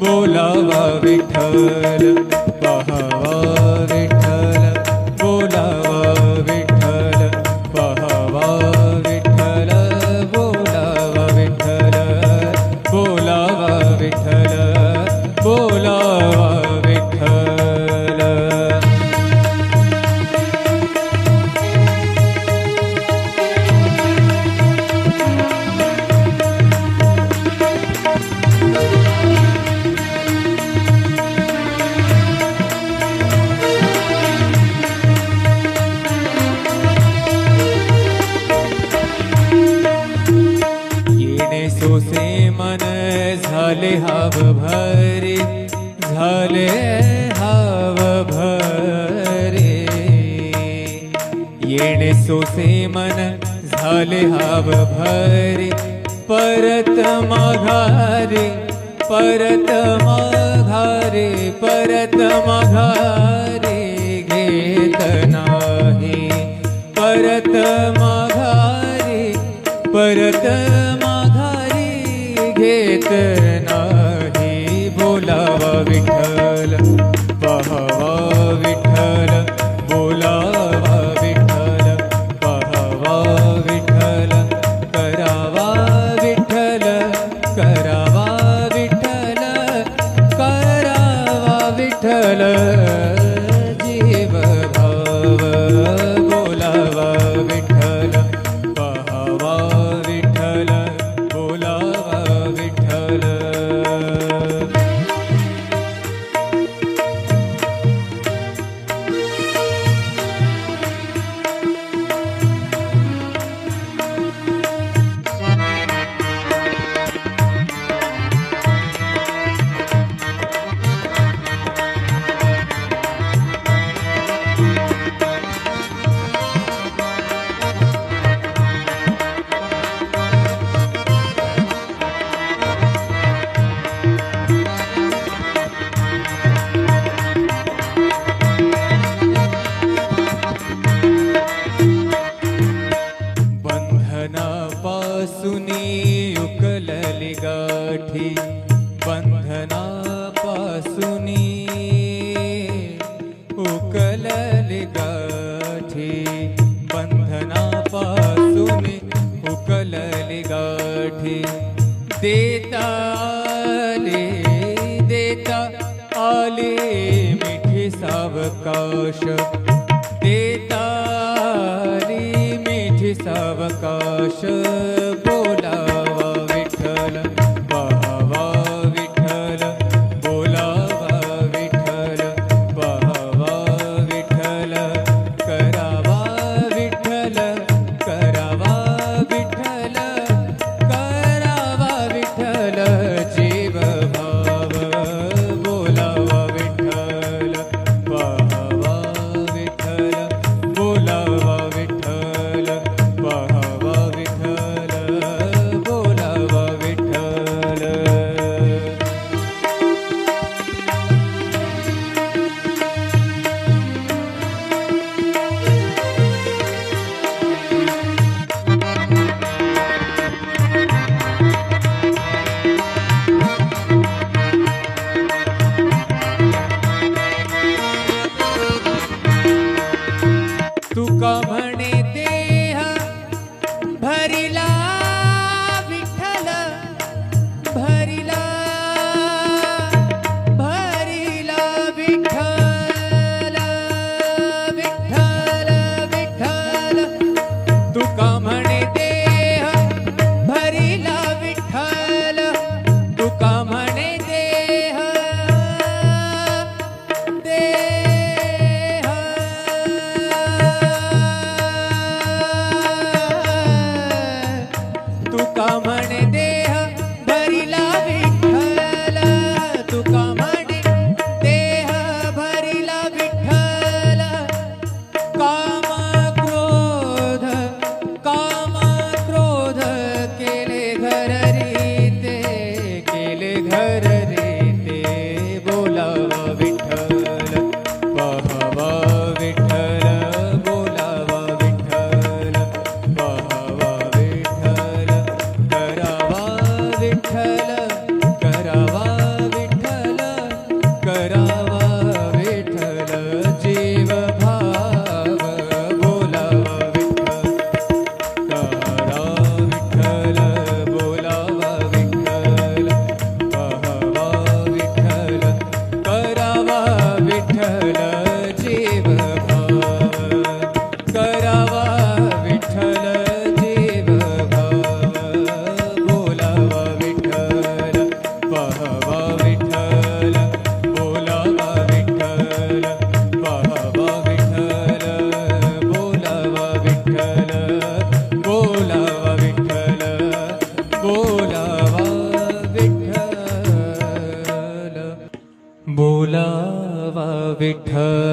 बोलावा विठ्ठल पहावा विठ्ठल बोलावा विठ्ठल पहावा विठ्ठल बोलावा विठ्ठल बोलावा विठ्ठल बोलावा विठ्ठल. सोसे मन झाले हाव भरे झाले हाव भरे येणे सोसे मन झाले हाव भरे परत माघारे परत माघारे परत माघारे घेत नाही परत माघारे परत घेत नाही. बोलावा विठ्ठल पहावा विठ्ठल बोलावा विठ्ठल पहावा विठ्ठल करावा विठ्ठल करावा विठ्ठल करावा विठ्ठल जीव भाव बोलावा विठ्ठल पहावा विठ्ठल बोलावा विठ्ठल. बंधनापासूनी उकलली गाठी बंधनापासूनी उकलली गाठी बंधनापासूनी उकलली गाठी देता आले मिठी सावकाश देता सावकाश. बोलावा विठ्ठल पहावा विठ्ठल बोलावा विठ्ठल पहावा विठ्ठल करावा विठ्ठल करावा विठ्ठल करावा विठ्ठल जीव भाव बोलावा विठ्ठल पहावा विठ्ठल बोलावा विठ्ठल पहावा विठ्ठल विठ्ठल